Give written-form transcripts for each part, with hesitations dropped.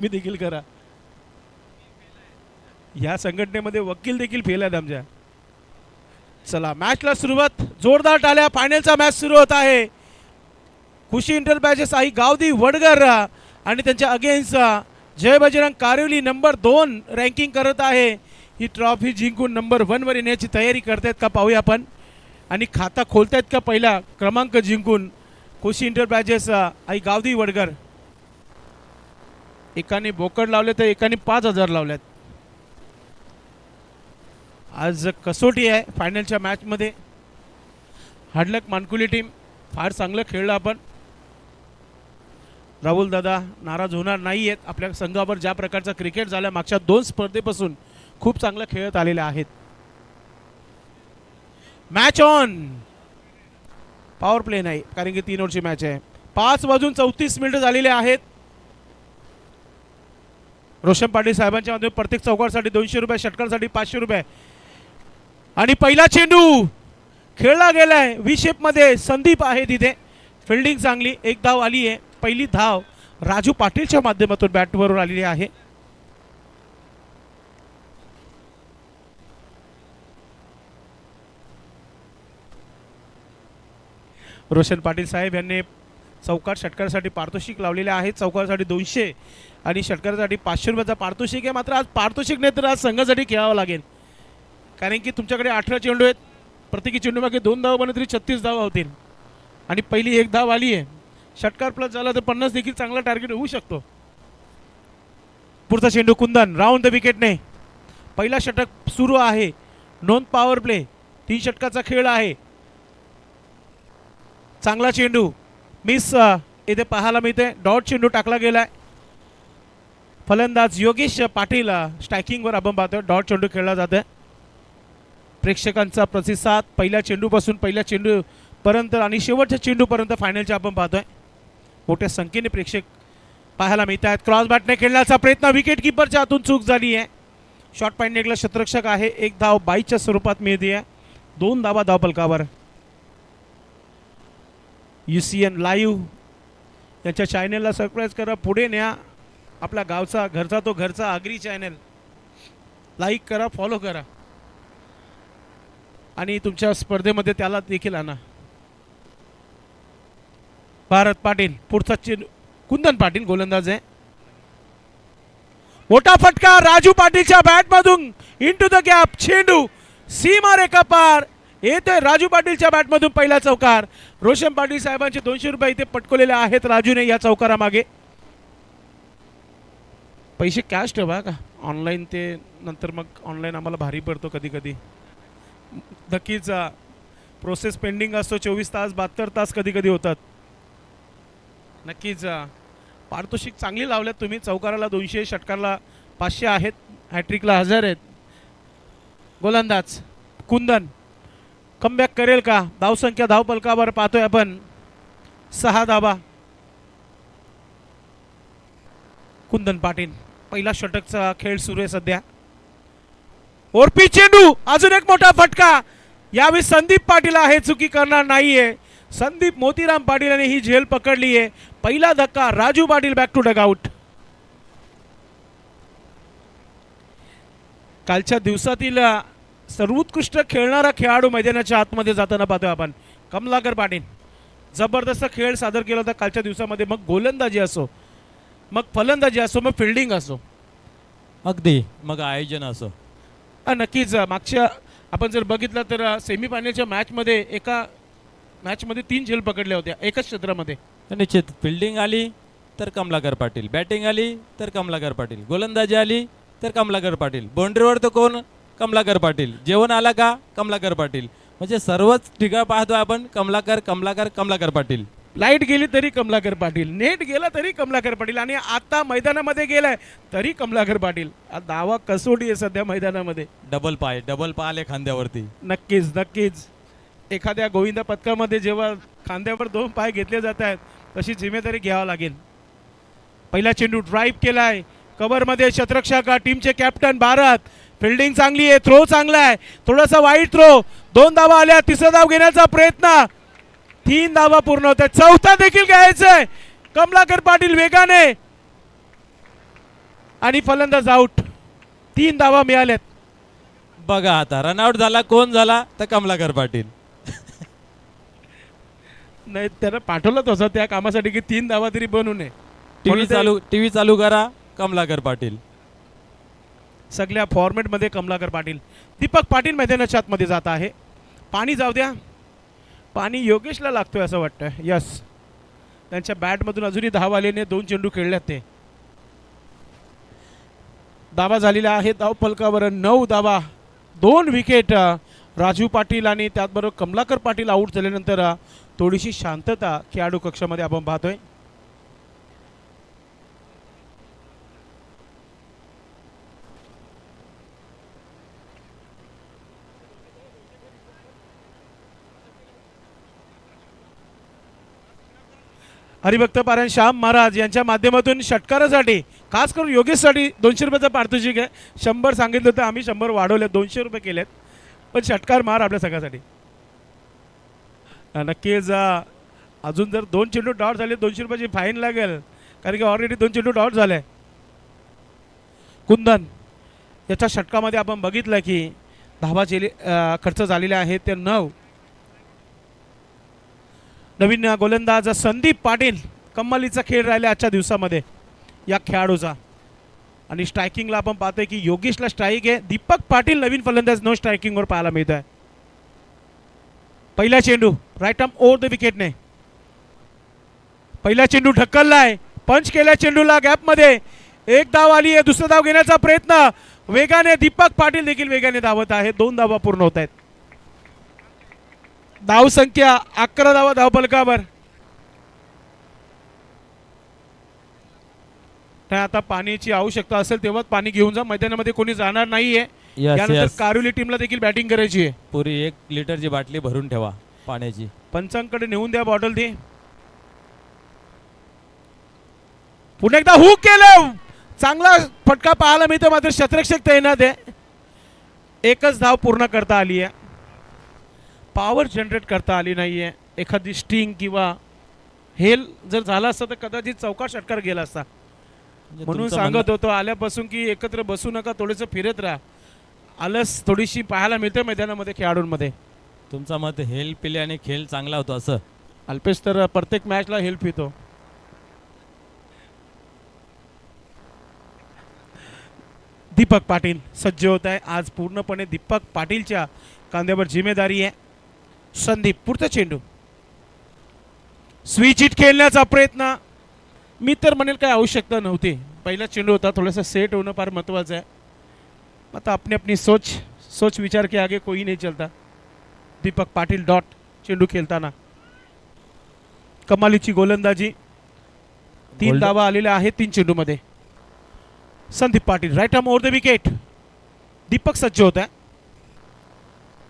मी देखील करा. या संघटनेमध्ये वकील देखील फेल आहेत आमच्या. चला मॅचला सुरुवात, जोरदार टाळ्या. फायनलचा मॅच सुरू होत आहे. खुशी इंटरप्राइजेस आई गावदी वडगर आणि त्यांच्या अगेन्स्ट जय बजरंग कारिवली नंबर 2 रँकिंग करत आहे. ही ट्रॉफी जिंकून नंबर 1 वर येण्याची तयारी करतायत का पाहूया आपण. आणि खाता खोलतायत का पहिला क्रमांक जिंकून खुशी इंटरप्राइजेस आई गावदी वडगर. एकाने बोकड लावले तर एकाने 5,000 लावल्यात. आज कसोटी आहे फायनलच्या मॅचमध्ये. हाडलक मानकुली टीम फार चांगलं खेळलं आपण. राहुल दादा नाराज होणार नाही आहेत. आपल्या संघावर ज्या प्रकारचा क्रिकेट झाला मागच्या 2 स्पर्धेपासून खूप चांगलं खेळत आलेले आहेत. Match on. पॉवर प्ले नाही कारण की 3 ओव्हरची मॅच आहे. 5:34 झालेले आहेत. रोशन पाटील साहेबांच्या मध्ये प्रत्येक चौकारसाठी 200 रुपये, षटकांसाठी 500 रुपये. आणि पहिला चेंडू खेळला गेलाय व्ही शेप मध्ये. संदीप आहे तिथे. फिल्डिंग चांगली. 1 धाव आली आहे. पहिली धाव राजू पाटीलच्या माध्यमातून बॅटवर आलेली आहे. रोशन पाटील साहेब यांनी चौकार षटकारासाठी पारितोषिक लावलेले आहे. चौकारासाठी 200 आणि षटकारासाठी 500 रुपयाचा पारितोषिक आहे. मात्र आज पारितोषिक नाही तर आज संघासाठी खेळावं लागेल कारण की तुमच्याकडे 18 चेंडू आहेत. प्रत्येकी चेंडू मागे 2 धाव बनले तरी 36 धाव होतील. आणि पहिली 1 धाव आली आहे. षटकार प्लस झाला तर 50 देखील चांगला टार्गेट होऊ शकतो. पुढचा चेंडू कुंदन राऊंड द विकेटने. पहिला षटक सुरू आहे. Non power play. 3 षटकाचा खेळ आहे. चांगला चेंडू मिस इथे पाहायला मिळते. डॉट चेंडू टाकला गेलाय. फलंदाज योगेश पाटील स्ट्रायकिंगवर आपण पाहतोय. डॉट चेंडू खेळला जातोय. प्रेक्षकांचा प्रतिसाद पहिल्या चेंडूपासून पहिल्या चेंडूपर्यंत आणि शेवटच्या चेंडूपर्यंत फायनलच्या आपण पाहतोय. मोठ्या संख्येने प्रेक्षक पाहायला मिळत आहेत. क्रॉस बॅटने खेळण्याचा प्रयत्न विकेट किपरच्या हातून चूक झाली आहे. शॉर्ट पॉईंट नेकला क्षेत्ररक्षक आहे. 1 धाव 22च्या स्वरूपात मिळते आहे. 2 धावा धावफलकावर. UCN लाईव्ह यांच्या चॅनलला सबस्क्राईब करा. पुढे न्या आपला गावचा घरचा तो घरचा आगरी चॅनल लाईक करा, फॉलो करा आणि तुमच्या स्पर्धेमध्ये त्याला देखील आणा. भारत पाटील पुढचा चेंडू. कुंदन पाटील गोलंदाज आहे. मोठा फटका राजू पाटीलच्या बॅटमधून इनटू द गॅप. चेंडू सीमा रेखा पार येतोय. राजू पाटीलच्या बॅटमधून पहिला चौकार. रोशन पाटील साहेबांचे 200 रुपये इथे पटकवलेले आहेत राजूने या चौकारामागे. पैसे कॅश ठेवा का ऑनलाईन ते नंतर मग ऑनलाईन आम्हाला भारी पडतो कधी कधी. नक्कीच प्रोसेस पेंडिंग असतो. 24 तास 72 तास कधी कधी होतात. नक्कीच पारितोषिक चांगली लावल्यात तुम्ही. चौकाराला 200, षटकाराला 500 आहेत. हॅट्रिकला 1000 आहेत. गोलंदाज कुंदन कमबॅक करेल का. धावसंख्या धावफलकावर पाहतोय आपण 6 धावा. कुंदन पाटील पहिला षटकचा खेळ सुरू आहे सध्या. ओरपी चेंडू अजून एक मोठा फटका. यावेळी संदीप पाटील आहे. चुकी करणार नाहीये. संदीप मोतीराम पाटील यांनी ही झेल पकडली आहे. पहिला धक्का. Raju Patil back to dugout. कालच्या दिवसातील सर्वोत्कृष्ट खेळणारा खेळाडू मैदानाच्या आतमध्ये जाताना पाहतोय आपण. कमलाकर पाटील जबरदस्त खेळ सादर केला होता कालच्या दिवसामध्ये. मग गोलंदाजी असो, मग फलंदाजी असो, मग फिल्डिंग असो, अगदी मग आयोजन असो. नक्कीच मागच्या आपण जर बघितलं तर सेमीफायनलच्या मॅचमध्ये एका मॅचमध्ये 3 झेल पकडल्या होत्या एकाच क्षेत्रामध्ये. निश्चित फिल्डिंग आली तर कमलाकर पाटील, बॅटिंग आली तर कमलाकर पाटील, गोलंदाजी आली तर कमलाकर पाटील, बाउंड्रीवर तर कोण कमलाकर पाटील, जेवण आला का कमलाकर पाटील. म्हणजे सर्वच ठिकाण पाहतो आपण कमलाकर कमलाकर कमलाकर पाटील. लाईट गेली तरी कमलाकर पाटील, नेट गेला तरी कमलाकर पाटील आणि आता मैदानामध्ये गेलाय तरी कमलाकर पाटील. दावा कसोटी आहे सध्या मैदानामध्ये. डबल पाय आले खांद्यावरती. नक्कीच नक्कीच एखाद्या गोविंदा पथकामध्ये जेव्हा खांद्यावर 2 पाय घेतले जात आहेत तशी जिम्मेदारी घ्यावी लागेल. पहिला चेंडू ड्राईव्ह केलाय कव्हरमध्ये. क्षेत्ररक्षक टीमचे कॅप्टन भारत. फिल्डिंग चांगली आहे. थ्रो चांगला आहे. थोडासा वाईट थ्रो. 2 धावा आल्या. 3रा धाव घेण्याचा प्रयत्न. 3 धावा पूर्ण होत आहेत. 4था देखील घ्यायचंय. कमलाकर पाटील वेगाने आणि फलंदाज आउट. 3 धावा मिळाल्यात. बघा आता रनआउट झाला कोण झाला तर कमलाकर पाटील. नाही त्यानं पाठवलं तसं त्या कामासाठी की 3 धावा तरी बनवू नये. टीव्ही चालू करा कमलाकर पाटील. सगळ्या फॉर्मॅटमध्ये कमलाकर पाटील. दीपक पाटील मैदानाच्या आतमध्ये जात आहे. पाणी जाऊ द्या. पाणी योगेशला लागतोय असं वाटतं. यस, त्यांच्या बॅटमधून अजूनही धाव आलेने 2 चेंडू खेळल्यात ते. धावा झालेल्या आहेत धाव फलकावर 9 धावा 2 विकेट. राजू पाटील आणि त्याचबरोबर कमलाकर पाटील आऊट झाल्यानंतर थोडीशी शांतता खेळाडू कक्षामध्ये आपण पाहतोय. हरिभक्त पारायण श्याम महाराज यांच्या माध्यमातून षटकारासाठी खास करून योगेशसाठी 200 रुपयाचा पारितोषिक आहे. 100 सांगितलं होतं आम्ही, 100 वाढवले, 200 रुपये केलेत. पण षटकार मार आपल्या सगळ्यासाठी नक्कीच. अजून जर 2 चेंडू डॉट झाले 200 रुपयाची फाईन लागेल, कारण की ऑलरेडी 2 चेंडू डॉट झाले. कुंदन याच्या षटकामध्ये आपण बघितलं की धावा खर्च झालेले आहेत ते 9. नवीन गोलंदाज संदीप पाटील. कमालीचा खेळ राहिला आजच्या दिवसामध्ये या खेळाडूचा. आणि स्ट्रायकिंगला आपण पाहतोय की योगेशला स्ट्राईक आहे. दीपक पाटील नवीन फलंदाज नो स्ट्रायकिंगवर पाहायला मिळत आहे. पहिला चेंडू राईट आर्म ओव्हर द विकेटने. पहिला चेंडू ढकललाय. पंच केल्या चेंडूला गॅपमध्ये. एक धाव आली आहे. दुसरा धाव घेण्याचा प्रयत्न वेगाने. दीपक पाटील देखील वेगाने धावत आहे. 2 धावा पूर्ण होत आहेत. धाव संख्या 11 धावा धाव फलकावर. आता पाण्याची आवश्यकता असेल तेव्हाच पाणी घेऊन जा. मैदानामध्ये कोणी जाणार नाहीये. यानंतर कारुली टीमला देखील बॅटिंग करायची आहे. पुरी 1 लिटरची बाटली भरून ठेवा पाण्याची. पंचांकडे नेऊन द्या बॉटल ती. पुन्हा एकदा हुक केलं. चांगला फटका पाहायला मिळतो, मात्र शतरक्षक तैनात आहे. एकच धाव पूर्ण करता आली आहे. पॉवर जनरेट करता आली नाहीये. एखादी स्टिंग किंवा हेल जर झाला असता तर कदाचित चौकार षटकार गेला असता. म्हणून सांगत होतो आल्यापासून की एकत्र बसू नका, थोडंसं फिरत राहा. आलस थोडीशी पाहायला मिळते मैदानामध्ये खेळाडूंमध्ये. तुमचा मत हेल्प पिले आणि खेळ चांगला होतो असं. अल्पेश तर प्रत्येक मॅचला हेल्प येतो. दीपक पाटील सज्ज होत आहे. आज पूर्णपणे दीपक पाटीलच्या कांद्यावर जिम्मेदारी आहे. संदीप पुढचा चेंडू. स्विच हिट खेळण्याचा प्रयत्न. मी तर म्हणेल काय आवश्यकता नव्हती. पहिला चेंडू होता, थोडासा सेट होणं फार महत्त्वाचं आहे. आता अपनी अपनी सोच विचार के आगे कोई नहीं चलता. दीपक पाटील डॉट चेंडू खेळताना. कमालीची गोलंदाजी. 3 धावा आलेल्या आहेत 3 चेंडूमध्ये. Sandeep Patil right arm over the wicket. Deepak सज्ज होत आहे.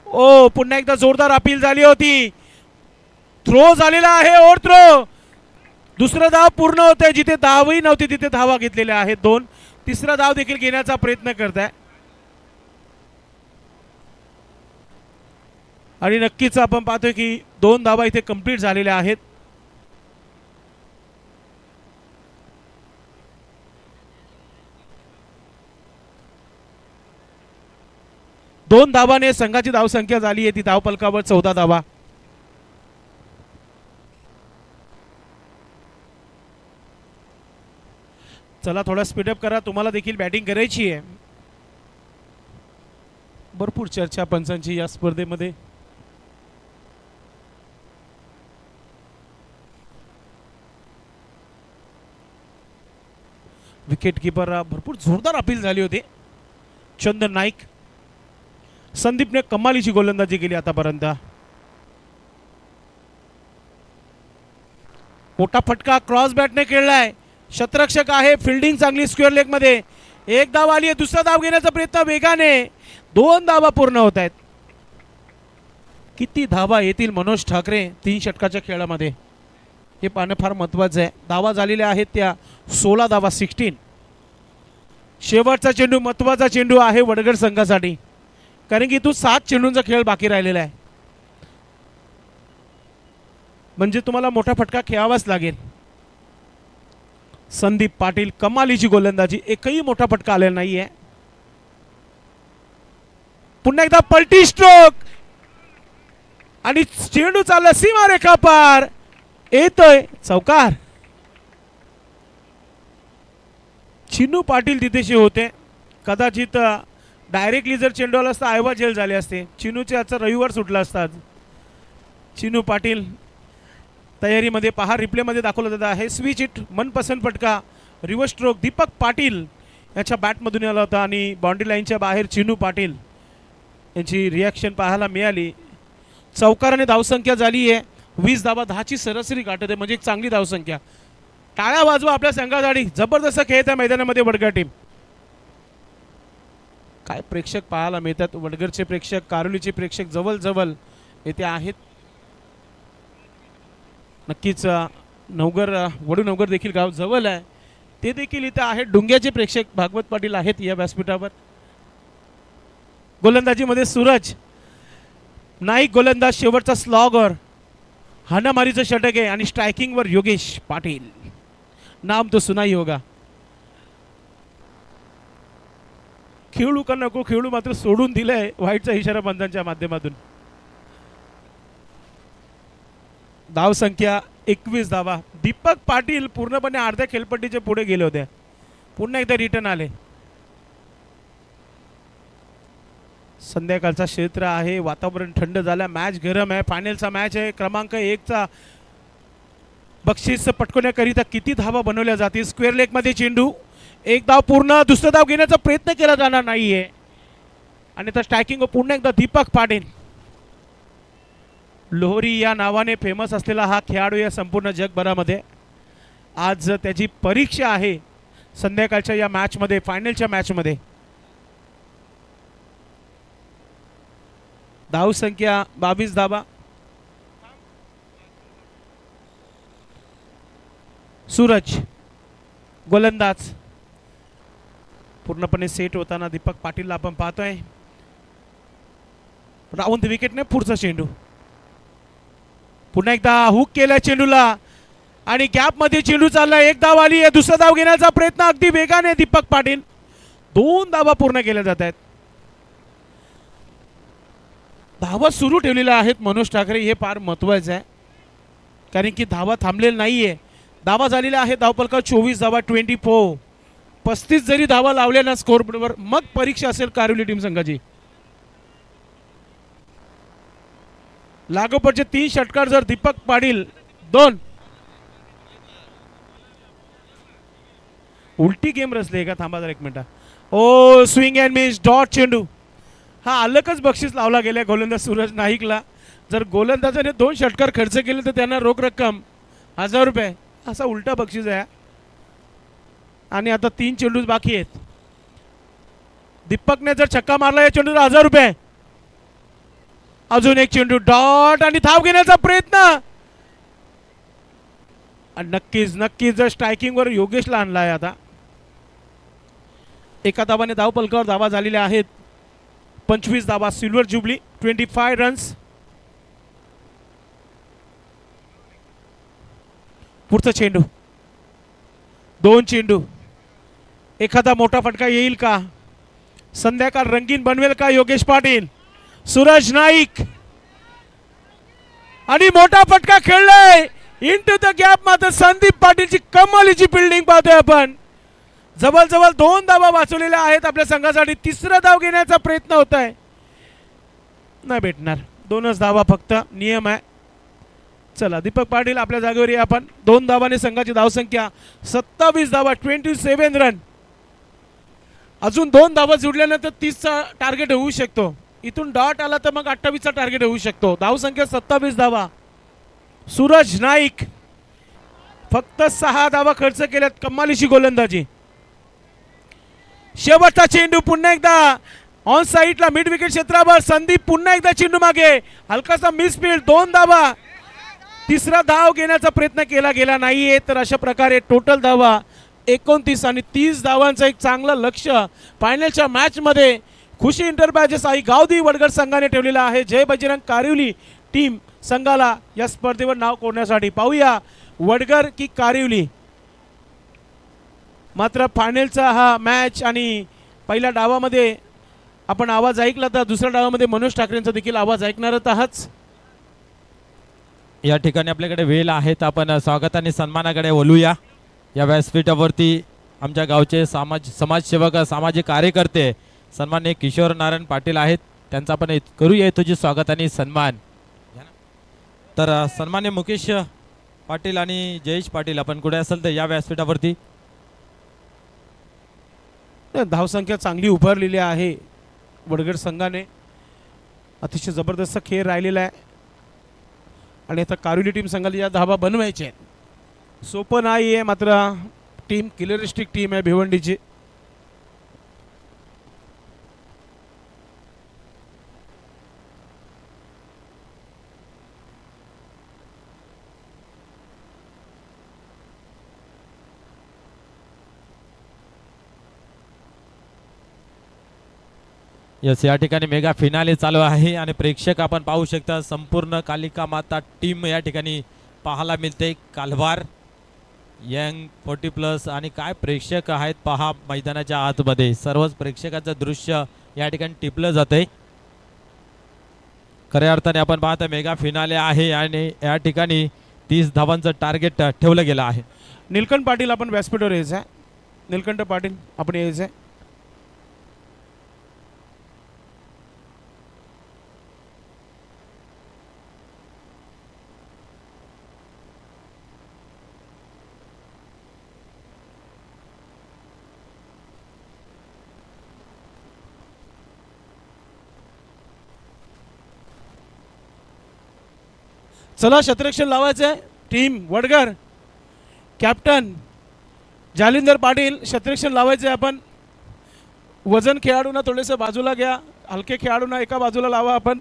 ओ पुन्हा एकदा जोरदार अपील झाली होती. थ्रो झालेला आहे. Overthrow. दुसरा धाव पूर्ण होते. जिथे धावही नव्हती तिथे धावा घेतलेल्या आहेत 2. तिसरा धाव देखील घेण्याचा प्रयत्न करताय. आणि नक्कीच आपण पाहतोय की 2 धावा इथे कंप्लीट झालेल्या आहेत. दोन धावाने संघाची धावसंख्या झाली आहे ती धाव फलकावर 14 धावा. चला थोडा स्पीडअप करा, तुम्हाला देखील बॅटिंग करायची आहे. भरपूर चर्चा पंचांची या स्पर्धेमध्ये. विकेट कीपर भरपूर जोरदार अपील झाली होती. चंदन नाईक. संदीपने कमालीची गोलंदाजी केली आतापर्यंत. मोठा फटका क्रॉस बॅटने खेळलाय. शतरक्षक आहे. फिल्डिंग चांगली स्क्वेअर लेग मध्ये. एक धाव आली आहे. दुसरा धाव घेण्याचा प्रयत्न वेगाने. 2 धावा पूर्ण होत आहेत. किती धावा येतील मनोज ठाकरे 3 षटकाच्या खेळामध्ये हे पाहणं फार महत्त्वाचं आहे. धावा झालेल्या आहेत त्या 16 धावा 16. शेवटचा चेंडू महत्त्वाचा चेंडू आहे वडगड संघासाठी, कारण की तू 7 चेंडूंचा खेळ बाकी राहिलेला आहे. म्हणजे तुम्हाला मोठा फटका खेळावाच लागेल. संदीप पाटील कमालीची गोलंदाजी, एकही मोठा फटका आलेला नाहीये. पुन्हा एकदा पलटी स्ट्रोक आणि चेंडू चालला सीमारेखा पार, येतोय चौकार. चिन्नू पाटील तिथेशी होते. कदाचित डायरेक्टली जर चेंडू आला असता आयवा जेल झाले असते. चिन्नूचे आजचा रविवार सुटला असतात. चिन्नू पाटील तयारीमध्ये पहा, रिप्लेमध्ये दाखवलं जात आहे. स्विच इट मनपसंत फटका रिव्हर्स स्ट्रोक दीपक पाटील याच्या बॅटमधून आला होता आणि बाउंड्री लाईनच्या बाहेर चिन्नू पाटील यांची रिॲक्शन पाहायला मिळाली. चौकाराने धावसंख्या झाली आहे 20 धावा, 10ची सरासरी गाठत आहे, म्हणजे एक चांगली धावसंख्या. टाळ्या वाजवा आपल्या संघासाठी. जबरदस्त खेळ त्या मैदानामध्ये वडगर टीम. काय प्रेक्षक पाहायला मिळतात. वडगरचे प्रेक्षक, कारोलीचे प्रेक्षक जवळ जवळ येथे आहेत. नक्कीच नवगर, वडू नवगर देखील गाव जवळ आहे, ते देखील इथे आहेत. डुंग्याचे प्रेक्षक भागवत पाटील आहेत या व्यासपीठावर. गोलंदाजीमध्ये सूरज नाईक गोलंदाज, शेवटचा स्लॉगर, हाणामारीचं षटक आहे आणि स्ट्रायकिंगवर योगेश पाटील. नाम तो सुनाई होगा. खेळू का नको खेळू मात्र सोडून दिलंय, वाईटचा इशारा बंधांच्या माध्यमातून. धाव संख्या 21 धावा. दीपक पाटील पूर्णपणे अर्ध्या खेळपट्टीच्या पुढे गेले होते, पुन्हा एकदा रिटर्न आले. संध्याकाळचा क्षेत्र आहे, वातावरण थंड झालं, मॅच गरम आहे, फायनलचा मॅच आहे. क्रमांक 1चा बक्षीस पटकवण्याकरिता किती धावा बनवल्या जातील. स्क्वेअर लेगमध्ये चेंडू, एक धाव पूर्ण, दुसरा धाव घेण्याचा प्रयत्न केला जाणार नाहीये आणि तर स्ट्रायकिंग पुन्हा एकदा दीपक पाटील. लोहरी या नावाने फेमस असलेला हा खेळाडू या संपूर्ण जगभरामध्ये आज त्याची परीक्षा आहे संध्याकाळच्या या मॅचमध्ये, फायनलच्या मॅचमध्ये. धाव संख्या 22 धावा. सूरज गोलंदाज पूर्णपणे सेट होताना दीपक पाटीलला आपण पाहतोय. राऊंड विकेटने पुढचा चेंडू, पुन्हा एकदा हुक केला चेंडूला आणि गॅप मध्ये चेंडू चालला. एक धाव आली आहे, दुसरा धाव घेण्याचा प्रयत्न अगदी वेगाने दीपक पाटील. 2 धावा पूर्ण केल्या जात आहेत. धावा सुरू ठेवलेल्या आहेत मनोज ठाकरे, हे फार महत्वाचं आहे कारण की धावा थांबलेल्या नाहीये. धावा झालेल्या आहेत धावपलका 24 धावा, 24. 35 जरी धावा लावल्या ना स्कोरबोर्डवर, मग परीक्षा असेल कारोली टीम संघाची. लागोपाठचे 3 षटकार जर दीपक पाटील 2. उलटी गेम रचली का, थांबा जरा एक minute. Oh swing and miss, dot चेंडू. हा अलगच बक्षीस लावला गेला गोलंदाज सूरज नाईकला. जर गोलंदाजाने 2 षटकार खर्च केले तर त्यांना रोख रक्कम 1000 रुपये, असा उलटा बक्षीस आहे. आणि आता 3 चेंडूच बाकी आहेत. दीपकने जर छक्का मारला या चेंडूला 1000 रुपये. अजून एक चेंडू, डॉट आणि धाव घेण्याचा प्रयत्न. आणि नक्कीच नक्कीच जर स्ट्रायकिंगवर योगेशला आणलाय. आता एका धावाने धाव पलकावर धावा झालेल्या आहेत 25 धावा. Silver jubilee 25 runs. पुढचा चेंडू, 2 चेंडू, एखादा मोठा फटका येईल का, संध्याकाळ रंगीन बनवेल का योगेश पाटील. सूरज नाईक आणि मोठा फटका खेळलाय इनटू द गॅप. मात्र संदीप पाटीलची कमालीची फिल्डिंग पाहतोय आपण. जवळजवळ 2 धावा वाचवलेल्या आहेत आपल्या संघासाठी. तिसरा धाव घेण्याचा प्रयत्न होत आहे, नाही भेटणार. 2च धावा फक्त नियम आहे. चला दीपक पाटील आपल्या जागेवर या आपण. 2 धावाने संघाची धावसंख्या 27 धावा, 27 रन. अजून 2 धावा जुडल्यानंतर 30चा टार्गेट होऊ शकतो. इथून डॉट आला तर मग 28चा टार्गेट होऊ शकतो. धावसंख्या 27 धावा. सूरज नाईक फक्त 6 धावा खर्च केल्यात, कमालीची गोलंदाजी. शेवटचा चेंडू पुन्हा एकदा ऑन साइडला मिड विकेट क्षेत्रावर. संदीप पुन्हा एकदा चेंडू मागे, हलकासा मिसफील्ड, 2 धावा. तिसरा धाव घेण्याचा प्रयत्न केला गेला नाहीये. तर अशा प्रकारे टोटल धावा 29 आणि 30 धावांचं एक चांगलं लक्ष फायनलच्या मॅचमध्ये खुशी इंटरप्राइजेस आई गावदी वडगर संघाने ठेवलेला आहे. जय बजरंग कारिवली टीम संघाला या स्पर्धेवर नाव कोरण्यासाठी. पाहूया वडगर की कारिवली. मात्र फायनलचा हा मॅच आणि पहिल्या डावामध्ये आपण आवाज ऐकला तर दुसऱ्या डावामध्ये मनोज ठाकरेंचा देखील आवाज ऐकणारच आहात. या ठिकाणी आपल्याकडे वेळ आहेत, आपण स्वागत आणि सन्मानाकडे बोलूया. या व्यासपीठावरती आमच्या गावचे समाजसेवक सामाजिक कार्यकर्ते सन्माननीय किशोर नारायण पाटील आहेत, त्यांचा आपण करूया तुझे स्वागत आणि सन्मान. तर सन्माननीय मुकेश पाटील आणि जयेश पाटील आपण कुठे असेल तर या व्यासपीठावरती. धावसंख्या चांगली उभारलेली आहे वडगड संघाने, अतिशय जबरदस्त खेळ राहिलेला आहे आणि आता कारुली टीम संघाला या धावा बनवायच्या आहेत. सोपं नाही आहे, मात्र टीम किलरिस्टिक टीम आहे भिवंडीची. यस, या ठिकाणी मेगा फिनाले चालू आहे आणि प्रेक्षक आपण पाहू शकता संपूर्ण कालिका माता टीम या ठिकाणी पाहायला मिळते. कालवार यंग 40+ आणि काय प्रेक्षक आहेत पहा मैदानाच्या आतमध्ये. सर्वच प्रेक्षकांचं दृश्य या ठिकाणी टिपलं जाते. खऱ्या अर्थाने आपण पाहता मेगा फिनाले आहे आणि या ठिकाणी 30 धावांचं टार्गेट ठेवलं गेलं आहे. नीलकंठ पाटील आपण व्यासपीठावर यायचं आहे. नीलकंठ पाटील आपण यायचं आहे. चला शतरक्षण लावायचं आहे. टीम वडगर कॅप्टन जालिंदर पाटील शतरक्षण लावायचं आहे. आपण वजन खेळाडूंना थोडेसे बाजूला घ्या, हलके खेळाडूंना एका बाजूला लावा. आपण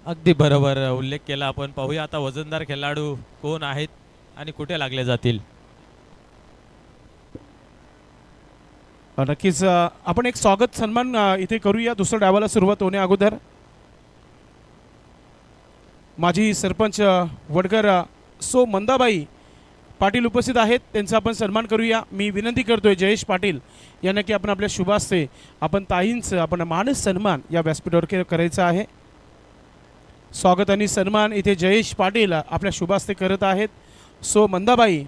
अगदी बरोबर उल्लेख केला आपण. पाहूया आता वजनदार खेळाडू कोण आहेत आणि कुठे लागले जातील. नक्कीच आपण एक स्वागत सन्मान इथे करूया दुसऱ्या डावाला सुरुवात होण्या अगोदर. माजी सरपंच वडगर सो मंदाबाई पाटील उपस्थित आहेत, त्यांचा आपण सन्मान करूया. मी विनंती करतोय जयेश पाटील यांना की आपण आपल्या शुभ हस्ते आपण ताईंचं आपण मानस सन्मान या व्यासपीठावर करायचं आहे. स्वागत आणि सन्मान इथे जयेश पाटील आपल्या शुभ हस्ते करत आहेत. सो मंदाबाई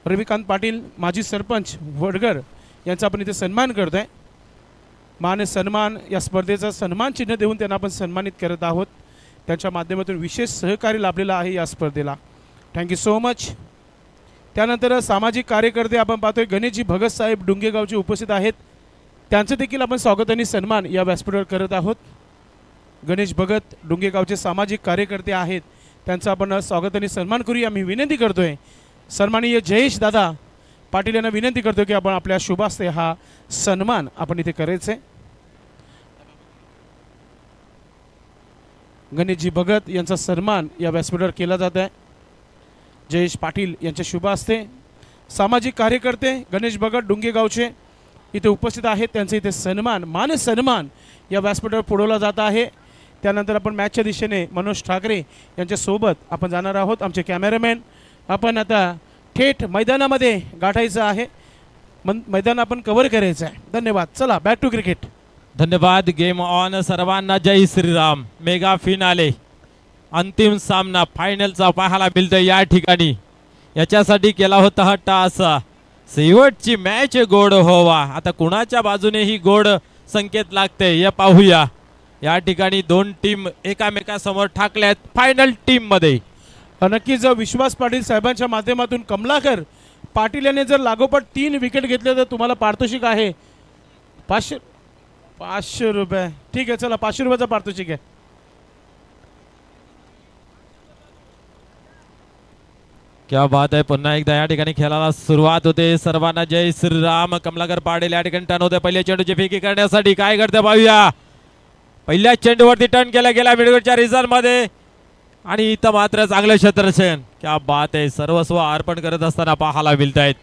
रविकांत पाटील माजी सरपंच वडगर यांचा आपण इथे सन्मान करतोय. मानस सन्मान या स्पर्धेचा सन्मान चिन्ह देऊन त्यांना आपण सन्मानित करत आहोत. त्यांच्या माध्यमातून विशेष सहकार्य लाभलेलं आहे या स्पर्धेला. Thank you so much. त्यानंतर सामाजिक कार्यकर्ते आपण पाहतोय गणेशजी भगत साहेब डुंगेगावचे उपस्थित आहेत, त्यांचं देखील आपण स्वागत आणि सन्मान या व्यासपीठावर करत आहोत. गणेश भगत डुंगेगावचे सामाजिक कार्यकर्ते आहेत, त्यांचं आपण स्वागत आणि सन्मान करूया. मी विनंती करतोय सन्माननीय जयेश दादा पाटील यांना विनंती करतो की आपण आपल्या शुभास्ते हा सन्मान आपण इथे करायचं आहे. गणेशजी भगत यांचा सन्मान या व्यासपीठावर केला जात आहे. जयेश पाटील यांच्या शुभ हस्ते सामाजिक कार्यकर्ते गणेश भगत डुंगेगावचे इथे उपस्थित आहेत, त्यांचे इथे सन्मान मानस सन्मान या व्यासपीठावर पुरवला जात आहे. त्यानंतर आपण मॅचच्या दिशेने मनोज ठाकरे यांच्यासोबत आपण जाणार आहोत. आमचे कॅमेरामॅन आपण आता थेट मैदानामध्ये गाठायचं आहे, मैदान आपण कव्हर करायचं आहे. धन्यवाद. चला बॅक टू क्रिकेट. धन्यवाद. Game on. सर्वांना जय श्रीराम. मेगा फिनाले अंतिम सामना फायनलचा पाहायला मिळतोय या ठिकाणी. याच्यासाठी केला होता हा टास. शेवटची मॅच गोड व्हावा. आता कुणाच्या बाजूने ही गोड संकेत लागते हे पाहूया. या ठिकाणी दोन टीम एकामेकासमोर ठाकल्यात फायनल टीम मध्ये. नक्कीच विश्वास पाटील साहेबांच्या माध्यमातून कमलाकर पाटील यांनी जर लागोपाठ 3 विकेट घेतले तर तुम्हाला पारितोषिक आहे 500 रुपये. ठीक आहे, चला 500 रुपयाचा पारितोषिक आहे. क्या बात आहे. पुन्हा एकदा या ठिकाणी खेळाला सुरुवात होते. सर्वांना जय श्रीराम. कमलाकर पाटील या ठिकाणी टर्न होते पहिल्या चेंडूची फेकी करण्यासाठी. काय करते पाहूया. पहिल्या चेंडूवरती टर्न केला गेला मिडविकेटच्या रिझल्ट मध्ये आणि इथं मात्र चांगलं क्षेत्ररक्षण. क्या बात आहे. सर्वस्व अर्पण करत असताना पाहायला मिळत आहेत.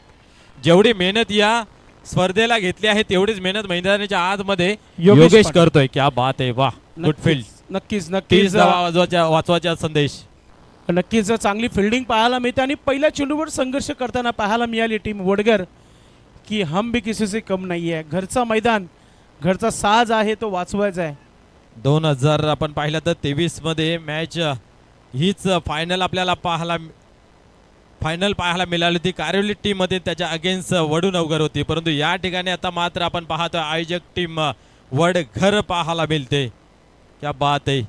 जेवढी मेहनत या स्पर्धेला घेतली आहे तेवढीच मेहनत मैदानाच्या आतमध्ये योगेश करतोय. क्या बात आहे. वाह, गुड फील्ड. नक्कीच वाचवाचा संदेश. नक्कीच चांगली फिल्डिंग पाहायला मिळते आणि पहिल्या चेंडूवर संघर्ष करताना पाहायला मिळाली टीम वडगर की हम भी किसी से कम नाही आहे. घरचा मैदान घरचा साज आहे तो वाचवायचा आहे. 2000 आपण पाहिलं तर 23 मध्ये मॅच हीच फायनल आपल्याला पाहायला मिळाली होती. कारिवली टीम मध्ये त्याच्या अगेन्स्ट वडूनवगर होती, परंतु या ठिकाणी आता मात्र आपण पाहतोय आयोजक टीम वडघर पाहायला मिळते. क्या बात आहे.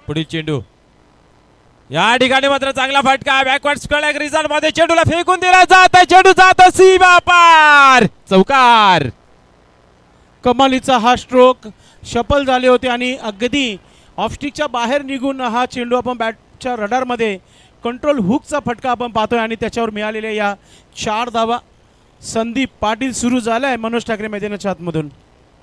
पुढील चेंडू या ठिकाणी मात्र चांगला फटका बॅकवर्ड स्क्वेअर रिझल्ट मध्ये चेंडूला फेकून दिला जात आहे. चेंडू जात सीमा पार चौकार. कमालीचा हा स्ट्रोक शफल झाले होते आणि अगदी ऑफस्टिकच्या बाहेर निघून हा चेंडू आपण बॅटच्या रडारमध्ये कंट्रोल हुकचा फटका आपण पाहतोय आणि त्याच्यावर मिळालेल्या या 4 धावा. संदीप पाटील सुरू झालाय मनोज ठाकरे मैदानाच्या आतमधून.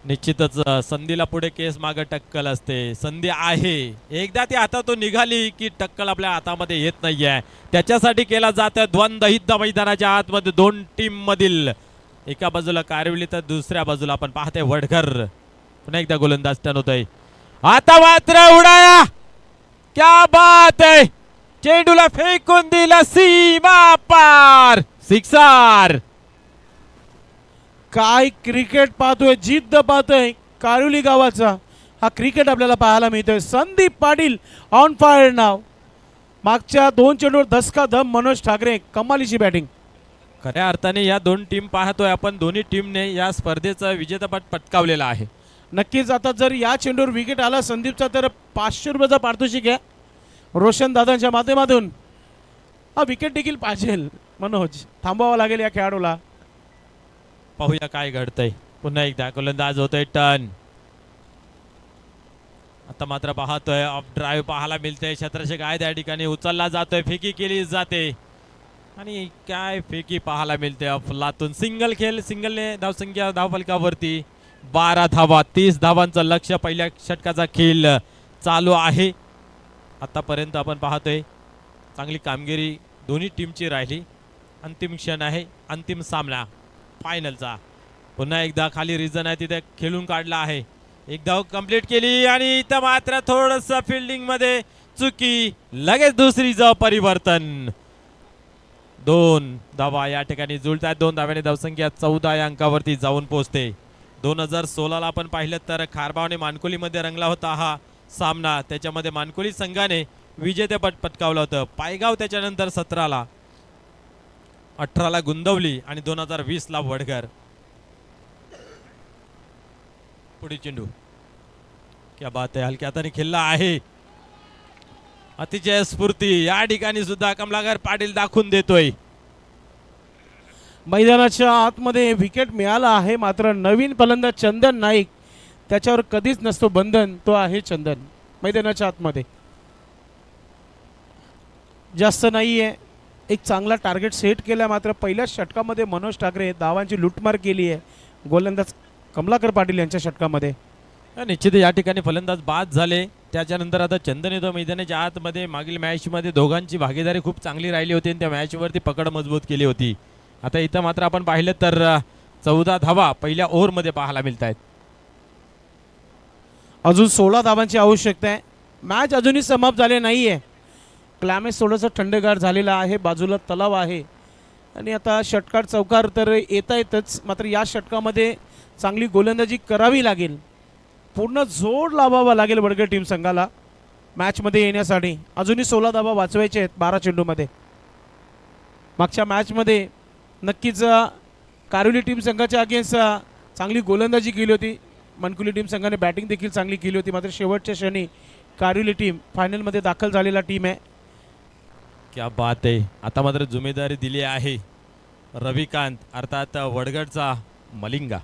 निश्चितच संधीला पुढे केस मागे टक्कल असते. संधी आहे, एकदा ती हातातून निघाली की टक्कल आपल्या हातामध्ये येत नाहीये. त्याच्यासाठी केला जात द्वंद्व युद्ध मैदानाच्या आतमध्ये 2 टीम मधील. एका बाजूला कारिवली तर दुसऱ्या बाजूला आपण पाहते वडघर. पुन्हा एकदा गोलंदाज टर्न होतोय. आता मात्र उडाया. क्या बात आहे. चेंडूला फेकून दिला सीमा पार सिक्सर. काय क्रिकेट पाहतोय, जिद्द पाहतोय कारुली गावाचा हा क्रिकेट आपल्याला पाहायला मिळतोय. संदीप पाटील ऑन फायर नाव. मागच्या 2 चेंडूवर धसका धम मनोज ठाकरे. कमालीची बॅटिंग. खऱ्या अर्थाने या 2 टीम पाहतोय आपण, दोन्ही टीमने या स्पर्धेचा विजेतेपद पटकावलेला आहे. नक्कीच आता जर या चेंडूवर विकेट आला संदीपचा तर 500 रुपयाचा पारितोषिक आहे रोशन दादांच्या माध्यमातून. हा विकेट देखील पाहिजे मनोज, थांबावं लागेल या खेळाडूला. पाहूया काय घडतंय. पुन्हा एकदा गोलंदाज होतोय टर्न. आता मात्र पाहतोय ऑफ ड्राईव्ह पाहायला मिळते. क्षेत्ररक्षक आहे त्या ठिकाणी, उचलला जातोय, फेकी केली जाते आणि काय फेकी पाहायला मिळते अफलातून. सिंगल खेळ, सिंगलने धावसंख्या धावफलकावरती 12 धावा. 30 धावांचं लक्ष पहिल्या षटकाचा खेळ चालू आहे. आतापर्यंत आपण पाहतोय चांगली कामगिरी दोन्ही टीमची राहिली. अंतिम क्षण आहे, अंतिम सामना फायनलचा. पुन्हा एकदा खाली रिझन आहे तिथे खेळून काढला आहे. एक धाव कंप्लीट केली आणि इथं मात्र थोडस फिल्डिंग मध्ये चुकी. लगेच दुसरी धाव परिवर्तन. 2 धावा या ठिकाणी जुळतात. 2 धाव्याने धावसंख्या 14 या अंकावरती जाऊन पोहोचते. 2016 आपण पाहिलं तर खारबावने मानकोलीमध्ये रंगला होता हा सामना. त्याच्यामध्ये मानकोली संघाने विजेतेपद पटकावलं होतं. पायगाव त्याच्यानंतर 17ला, 18ला गुंदवली आणि 2020ला वडघर. पुढे चेंडू. क्या बात आहे. हलक्या हाताने खेळला आहे. अतिशय स्फूर्ती या ठिकाणी सुद्धा कमलाकर पाटील दाखवून देतोय. मैदानाच्या आतमध्ये विकेट मिळाला आहे, मात्र नवीन फलंदाज चंदन नाईक त्याच्यावर कधीच नसतो बंधन. तो आहे चंदन मैदानाच्या आतमध्ये. जास्त नाही आहे, एक चांगला टार्गेट सेट केला. मात्र पहिल्याच षटकामध्ये मनोज ठाकरे धावांची लुटमार केली आहे गोलंदाज कमलाकर पाटील यांच्या षटकामध्ये. निश्चित या ठिकाणी फलंदाज बाद झाले. त्याच्यानंतर आता चंदन येतो मैदानाच्या आतमध्ये. मागील मॅचमध्ये दोघांची भागीदारी खूप चांगली राहिली होती आणि त्या मॅचवरती पकड मजबूत केली होती. आता इथं मात्र आपण पाहिलं तर 14 धावा पहिल्या ओव्हरमध्ये पाहायला मिळत आहेत. अजून 16 धावांची आवश्यकता आहे. मॅच अजूनही समाप्त झाले नाही आहे. क्लायमेट थोडंसं थंडगार झालेला आहे, बाजूला तलाव आहे आणि आता षटकार चौकार तर येता येतच. मात्र या षटकामध्ये चांगली गोलंदाजी करावी लागेल, पूर्ण जोर लावावा लागेल वडगर टीम संघाला मॅचमध्ये येण्यासाठी. अजूनही 16 धावा वाचवायचे आहेत 12 चेंडूमध्ये. मागच्या मॅचमध्ये नक्कीच कारुली टीम संघाच्या अगेन्स्ट चांगली गोलंदाजी केली होती. मनकुली टीम संघाने बॅटिंग देखील चांगली केली होती. मात्र शेवटच्या क्षणी कारुली टीम फायनलमध्ये दाखल झालेला टीम आहे. क्या बात आहे. आता मात्र जिम्मेदारी दिली आहे रविकांत अर्थात वडगडचा मलिंगा.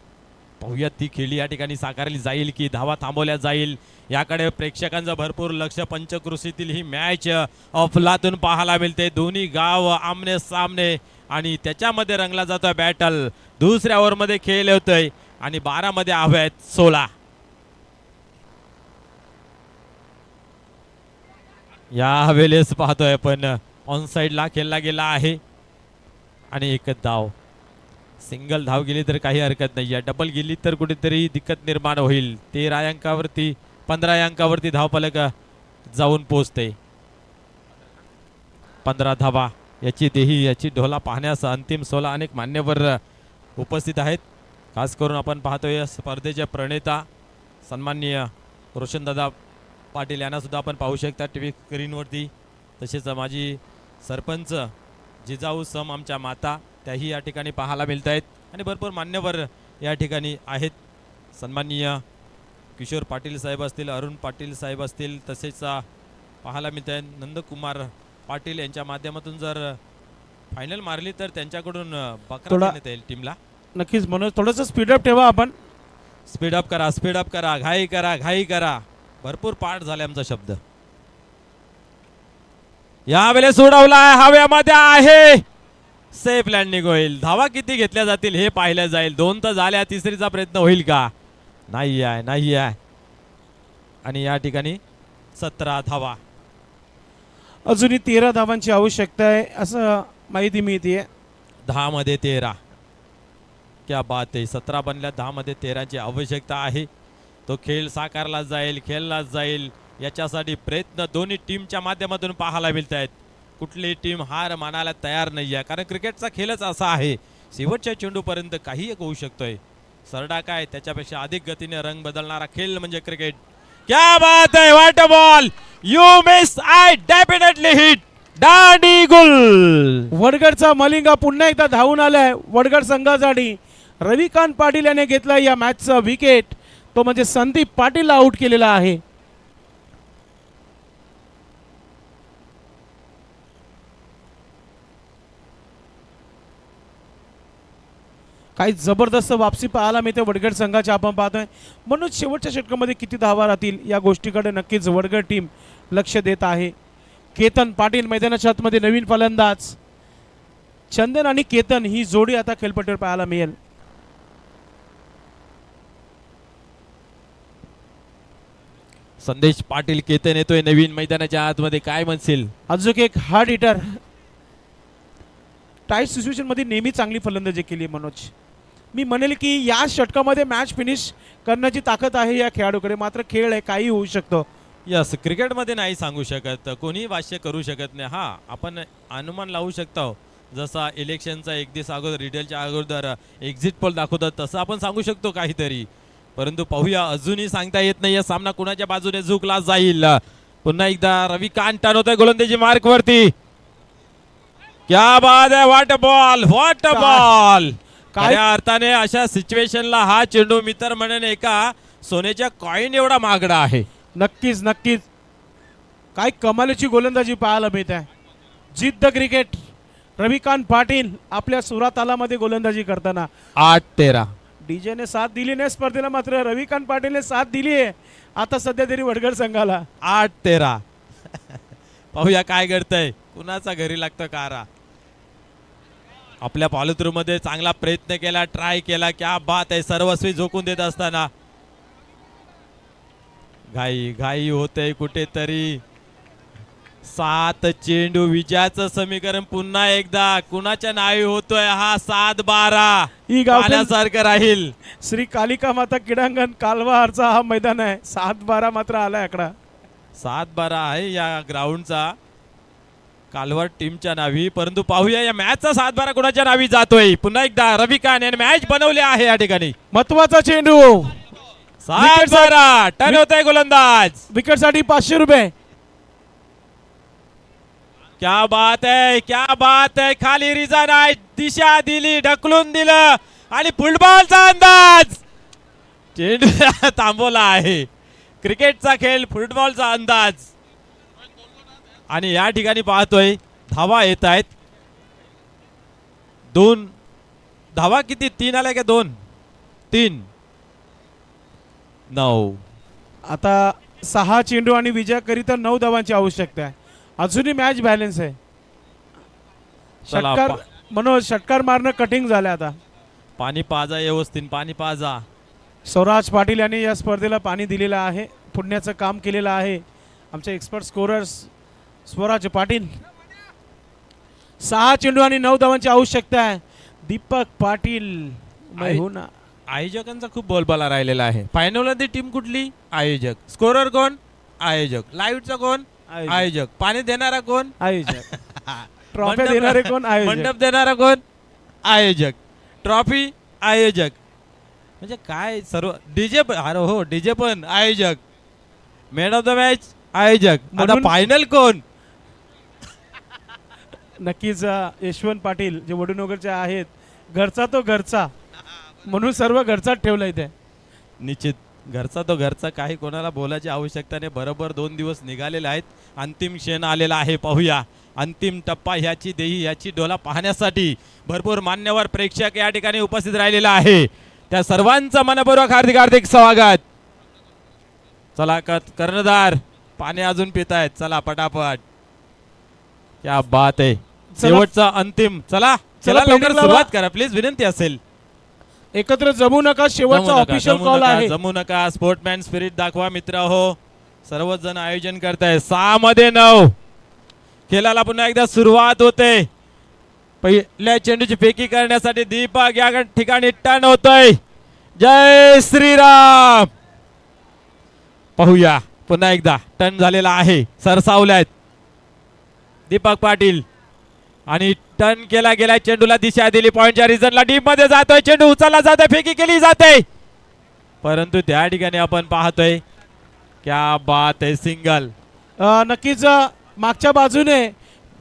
पाहूया ती खेळी या ठिकाणी साकारली जाईल की धावा थांबवल्या जाईल याकडे प्रेक्षकांचं भरपूर लक्ष. पंचक्रोशीतील ही मॅच अफलातून पाहायला मिळते. दोन्ही गाव आमने सामने आणि त्याच्यामध्ये रंगला जातोय बॅटल. दुसऱ्या ओव्हरमध्ये खेळ होतोय आणि 12 मध्ये हवे आहेत 16. या वेळेस पाहतोय पण ऑन साइडला खेळला गेला आहे आणि एकच धाव. सिंगल धाव गेली तर काही हरकत नाही आहे, डबल गेली तर कुठेतरी दिक्कत निर्माण होईल. 13 अंकावरती 15 अंकावरती धावफलक जाऊन पोहोचते. 15 धावा याची देही याची ढोला पाहण्यास अंतिम 16 अनेक मान्यवर उपस्थित आहेत. खास करून आपण पाहतोय या स्पर्धेचे प्रणेता सन्माननीय रोशनदादा पाटील यांना सुद्धा आपण पाहू शकता टी व्ही स्क्रीनवरती. तसेच माजी सरपंच जिजाऊ सम आमच्या माता त्याही या ठिकाणी पाहायला मिळत आहेत आणि भरपूर मान्यवर या ठिकाणी आहेत. सन्माननीय किशोर पाटील साहेब असतील, अरुण पाटील साहेब असतील, तसेच पाहायला मिळत आहे नंदकुमार पाटील यांच्या माध्यमातून जर फायनल मारली तर त्यांच्याकडून बकरा देण्यात येईल टीमला. नक्कीच मनोज थोडंसं स्पीडअप ठेवा आपण. स्पीडअप करा, घाई करा. भरपूर पाठ झाले आमचा शब्द. यावेळेस उडवलाय, हव्यामध्ये आहे, सेफ लँडिंग होईल. धावा किती घेतल्या जातील हे पाहिलं जाईल. 2 तर झाल्या, तिसरीचा प्रयत्न होईल का? नाही आहे. आणि या ठिकाणी 17 धावा. अजूनही 13 धावांची आवश्यकता आहे असं माहिती मिळते. 10 मध्ये 13. क्या बात आहे. 17 बनल्या, 10 मध्ये 13ची आवश्यकता आहे. तो खेळ साकारला जाईल, खेळला जाईल याच्यासाठी प्रयत्न दोन्ही टीमच्या माध्यमातून पाहायला मिळत आहेत. कुठलीही टीम हार मानायला तयार नाही आहे, कारण क्रिकेटचा खेळच असा आहे. शेवटच्या चेंडूपर्यंत काही एक होऊ शकतोय. सरडा काय त्याच्यापेक्षा अधिक गतीने रंग बदलणारा खेळ म्हणजे क्रिकेट. क्या बात है, what a ball, you miss, I definitely hit. दांडी गुल. वडगडचा मलिंगा पुन्हा एकदा धावून आलाय वडगड संघासाठी. रविकांत पाटील याने घेतला या मॅचचा विकेट. तो म्हणजे संदीप पाटीलला आउट केलेला आहे. काही जबरदस्त वापसी पाहायला मिळते वडगड संघाच्या. आपण पाहतोय म्हणून शेवटच्या षटकामध्ये किती धावा राहतील या गोष्टीकडे नक्कीच वडगड टीम लक्ष देत आहे. केतन पाटील मैदानाच्या आतमध्ये नवीन फलंदाज. चंदन आणि केतन ही जोडी आता खेळपट्टीवर पाहायला मिळेल. संदेश पाटील केतन येतोय नवीन मैदानाच्या आतमध्ये. काय म्हणशील? अजून एक हार्ड हिटर. टाईट सिच्युएशन मध्ये नेहमी चांगली फलंदाजी केली मनोज. मी म्हणेल की या षटकामध्ये मॅच फिनिश करण्याची ताकद आहे या खेळाडूकडे. मात्र खेळ आहे, काही होऊ शकतो. यस, क्रिकेटमध्ये नाही सांगू शकत, कोणी भाष्य करू शकत नाही. हा, आपण अनुमान लावू शकतो. जसा इलेक्शनचा 1 दिवस अगोदर, रिटेलच्या अगोदर एक्झिट पोल दाखवतात तसं आपण सांगू शकतो काहीतरी. परंतु पाहूया, अजूनही सांगता येत नाही सामना कुणाच्या बाजूने झुकला जाईल. पुन्हा एकदा रविकांत टर्न होतोय गोलंदाजी मार्क वरती. क्या बात है, व्हाट अ बॉल. खऱ्या अर्थाने अशा सिच्युएशनला हा चेंडू मित्र म्हणून एका सोन्याच्या कॉइन एवढा महागडा आहे. नक्कीच. काय कमालीची गोलंदाजी पाहायला मिळत आहे. जिद्द क्रिकेट. रविकांत पाटील आपल्या सुरातालामध्ये गोलंदाजी करताना. 8-13. डीजेने साथ दिली नाही स्पर्धेला, मात्र रविकांत पाटीलने साथ दिली आहे आता सध्या तरी वडगड संघाला. 8-13. पाहूया काय घडतंय, कुणाचा घरी लागतं कारा. आपल्या मध्ये चांगला प्रयत्न केला, ट्राय केला. क्या बात आहे, सर्वस्वी झोकून देत असताना घाई होतंय कुठेतरी. 7 चेंडू विजयाचं समीकरण पुन्हा एकदा कुणाच्या नावी होतोय. हा 7-12 ही पाहण्यासारखं राहील. श्री कालिका माता क्रीडांगण कालवारचा हा मैदान आहे. 7-12 मात्र आलाय आकडा. 7-12 आहे या ग्राउंडचा कालवार टीमच्या नावी. परंतु पाहूया या मॅचचा 7-12 कुणाच्या नावी जातोय. पुन्हा एकदा रविकांत याने मॅच बनवले आहे या ठिकाणी. महत्वाचा चेंडू. 7-12 टर्न होतोय गोलंदाज. विकेटसाठी 500 रुपये. क्या बात है, खाली रिजा नाही, दिशा दिली, ढकलून दिलं आणि फुटबॉलचा अंदाज. चेंडू थांबवला आहे. क्रिकेटचा खेळ, फुटबॉलचा अंदाज. आणि या ठिकाणी पाहतोय धावा येत आहेत. 2 धावा किती? 3 आल्या का 2? 3. 9. आता 6 चेंडू आणि विजयाकरिता 9 धावांची आवश्यकता आहे. अजूनही मॅच बॅलन्स आहे. षटकार मनोज, षटकार मारणं कठीण झालं आता. पाणी पाजा व्यवस्थित, पाणी पाजा. स्वराज पाटील यांनी या स्पर्धेला पाणी दिलेलं आहे, पुण्याचं काम केलेलं आहे. आमचे एक्सपर्ट स्कोरर्स स्वराज पाटील. 6 चेंडू आणि 9 धावांची आवश्यकता आहे. दीपक पाटील आयोजकांचा खूप बोलबाला राहिलेला आहे. फायनल मध्ये टीम कुठली? आयोजक. स्कोरर कोण? आयोजक. लाईव्हचा कोण? आयोजक. पाणी देणारा कोण? आयोजक. ट्रॉफी मंडप- देणारे कोण? आयोजक. मंडप देणारा कोण? आयोजक. ट्रॉफी आयोजक. म्हणजे काय सर्व डीजे अरे हो डीजे पण आयोजक. मॅन ऑफ द मॅच आयोजक. आता म्हणून- फायनल कोण? नक्कीच यशवंत पाटील जे वडूनगरचे आहेत, घरचा तो घरचा म्हणून सर्व घरचाच ठेवलंय ते. निश्चित घरचा तो घरचा, काही कोणाला बोलायची आवश्यकता नाही. बरोबर 2 दिवस निघालेले आहेत. अंतिम क्षण आलेला आहे. पाहूया अंतिम टप्पा ह्याची देही ह्याची डोला पाहण्यासाठी भरपूर मान्यवर प्रेक्षक या ठिकाणी उपस्थित राहिलेला आहे. त्या सर्वांचं मनपूर्वक हार्दिक हार्दिक स्वागत. चला कर्णधार पाणी अजून पितायत. चला पटापट. क्या बात आहे. शेवटचा अंतिम. चला चला लवकर pending सुरुवात लावा. करा प्लीज, विनंती असेल. एकत्र जमू नका, शेवटचा ऑफिशियल कॉल आहे. जमू नका. स्पोर्टमॅन स्पिरिट दाखवा मित्र हो. सर्वच जण आयोजन करताय. 6 मध्ये 9 खेळाला पुन्हा एकदा सुरुवात होते. पहिल्या चेंडूची फेकी करण्यासाठी दीपक या ठिकाणी टर्न होतोय. जय श्रीराम. पाहूया पुन्हा एकदा टर्न झालेला आहे. सरसावल्यात दीपक पाटील आणि टर्न केला गेला. चेंडूला दिशा दिली. पॉइंटच्या रिझनला डीप मध्ये जातोय. चेंडू उचलला जातोय. फेकी केली जाते. परंतु त्या ठिकाणी आपण पाहतोय क्या बात आहे. सिंगल. नक्कीच मागच्या बाजूने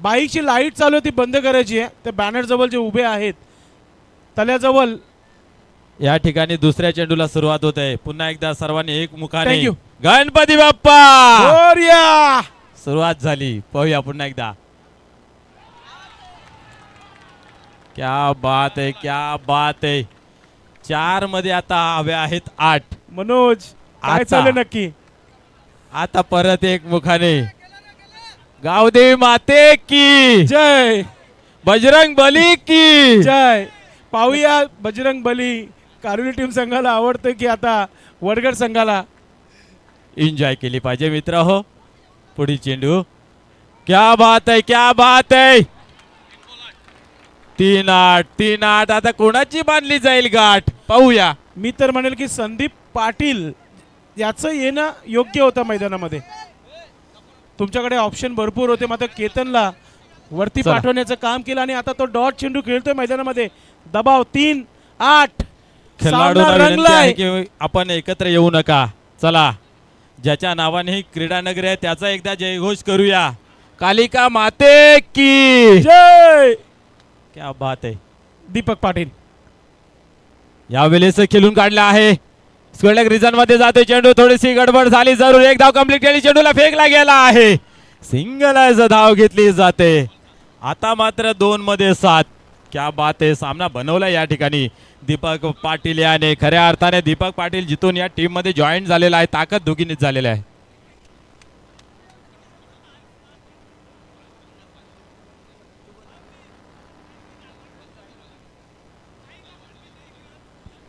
बाईकची लाईट चालू आहे, ती बंद करायची आहे. ते बॅनर जवळ जे उभे आहेत तल्याजवळ. या ठिकाणी दुसऱ्या चेंडूला सुरुवात होत आहे. पुन्हा एकदा सर्वांनी एक मुखाने Thank you. गणपती बाप्पा. मोरया. सुरुवात झाली. पाहूया पुन्हा एकदा. क्या बात आहे. क्या बात आहे. 4 मध्ये आता हवे आहेत 8. मनोज काय आता. चालू नक्की? आता परत एक मुखाने गावदेवी माते की जय. बजरंग बली की जय. पाहूया बजरंग बली कारवी टीम संघाला आवडतं की आता वडगड संघाला? एन्जॉय केली पाहिजे मित्र हो. पुढील चेंडू. क्या बात आहे. क्या बात आहे. 3-8 3-8. आता कोणाची बांधली जाईल गाठ पाहूया. मी तर म्हणेल की संदीप पाटील याचं येणं योग्य होतं मैदानामध्ये. तुमच्याकडे ऑप्शन भरपूर होते, मात्र केतनला वरती चला. पाठवण्याचं काम केलं आणि आता तो डॉट चेंडू खेळतोय मैदानामध्ये. दबाव 3-8. खेळाडूंना सामना विनंती रंगलाय. आहे की आपण एकत्र येऊ नका. चला ज्याच्या नावाने ही क्रीडा नगर आहे त्याचा एकदा जयघोष करूया. कालिका माते की जय. क्या बात आहे. दीपक पाटील यावेळेस खेळून काढला आहे. स्क्वेअर रिझन मध्ये जातोय चेंडू. थोडीशी गडबड झाली जरूर. एक धाव कंप्लीट केली. चेंडूला फेकला गेला आहे. सिंगल धाव घेतली जाते. आता मात्र 2 मध्ये 7. क्या बात आहे. सामना बनवला या ठिकाणी दीपक पाटील याने. खऱ्या अर्थाने दीपक पाटील जिथून या टीम मध्ये जॉईन झालेला आहे ताकद दोघींनीच झालेला आहे.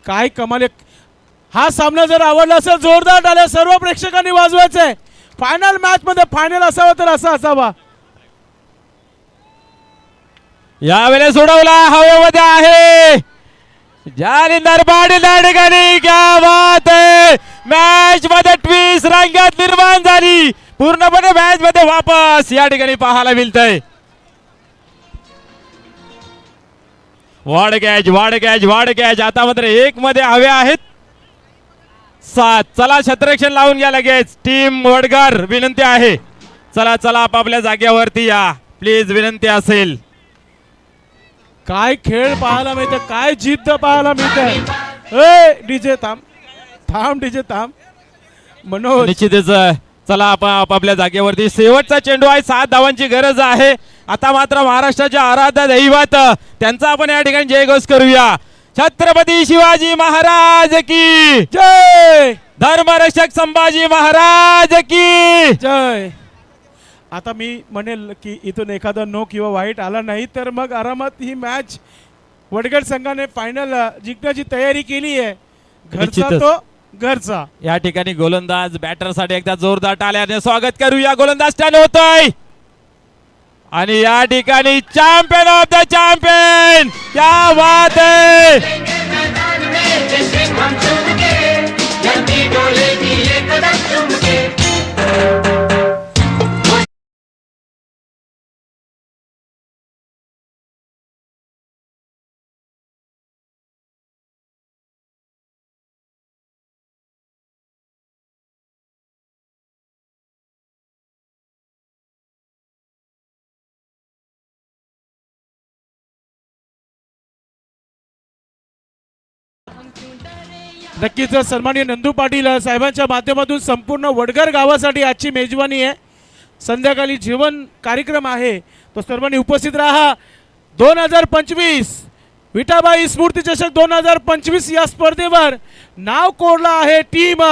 काय कमाल आहे. हा सामना जर आवडला असेल जोरदार टाळ्या सर्व प्रेक्षकांनी वाजवायचंय. फायनल मॅच मध्ये फायनल असावा तर असा असावा. यावेळेस सोडवला हवेमध्ये आहे. जालिंदर पाटील त्या ठिकाणी. क्या बात आहे. मॅच मध्ये ट्विस्ट रंगत निर्माण झाली. पूर्णपणे मॅच मध्ये वापस या ठिकाणी पाहायला मिळतंय. वाढ कॅच वाढ कॅच वाढ कॅच. आता मात्र 1 मध्ये हवे आहेत 7. चला छत्ररक्षण लावून घ्या लगेच. टीम वडगार विनंती आहे. चला चला आपापल्या जागेवरती या प्लीज, विनंती असेल. काय खेळ पाहायला मिळतं, काय जिद्द पाहायला मिळतं. डीजे थांब थांब. डीजे थांब. मनोज निश्चितच. चला आपण आपापल्या जागेवरती. शेवटचा चेंडू आहे. 7 धावांची गरज आहे. आता मात्र महाराष्ट्राच्या आराध्य दैवत त्यांचा आपण या ठिकाणी जयघोष करूया. छत्रपती शिवाजी महाराज की जय. धर्मरक्षक संभाजी महाराज की जय. आता मी म्हणेल की इथून एखादा नो किंवा वाईट आला नाही तर मग आरामात ही मॅच वडगड संघाने फायनल जिंकण्याची तयारी केली आहे. घरचा निश्चितच. तो घरचा. या ठिकाणी गोलंदाज बॅटर साठी एकदा जोरदार टाळ्याने स्वागत करूया. गोलंदाज टर्न होतोय आणि या ठिकाणी चॅम्पियन ऑफ द चॅम्पियन. क्या बात आहे. नक्कीच सन्माननीय नंदू पाटील साहेबांच्या माध्यमातून संपूर्ण वडगर गावासाठी आजची मेजवानी आहे. संध्याकाळी जेवण कार्यक्रम आहे, तो सर्वांनी उपस्थित राहा. 2025 विठाबाई स्मृती चषक 2025 या स्पर्धेवर नाव कोरलं आहे टीम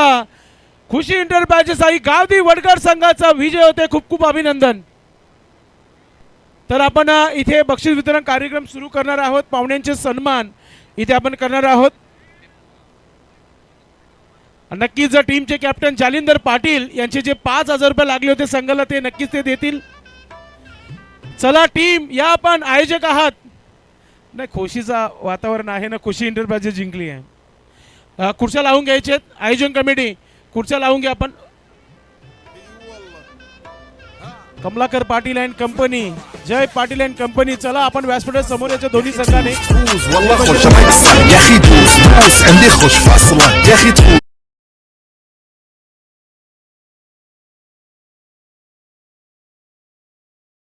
खुशी एंटरप्राइजेस आई गावदी वडगर संघाचा विजय होते. खूप खूप अभिनंदन. तर आपण इथे बक्षीस वितरण कार्यक्रम सुरू करणार आहोत. पाहुण्यांचे सन्मान इथे आपण करणार आहोत. नक्कीच टीमचे कॅप्टन जालिंदर पाटील यांचे जे 5,000 रुपये लागले होते संघाला ते नक्कीच ते देतील. चला टीम या, आपण आयोजक आहात. नाही, खुशीचा वातावरण आहे ना, खुशी एंटरप्राइजेस जिंकली आहे. खुर्च्या लावून घ्यायचे. आयोजन कमिटी खुर्च्या लावून घ्या. आपण Kamalakar Patil and company, Jay Patil and company. चला आपण व्यासपीठा समोर याच्या दोन्ही संघाने والله خوش رايك يا اخي دوس دوس عندي خوش فاصله يا اخي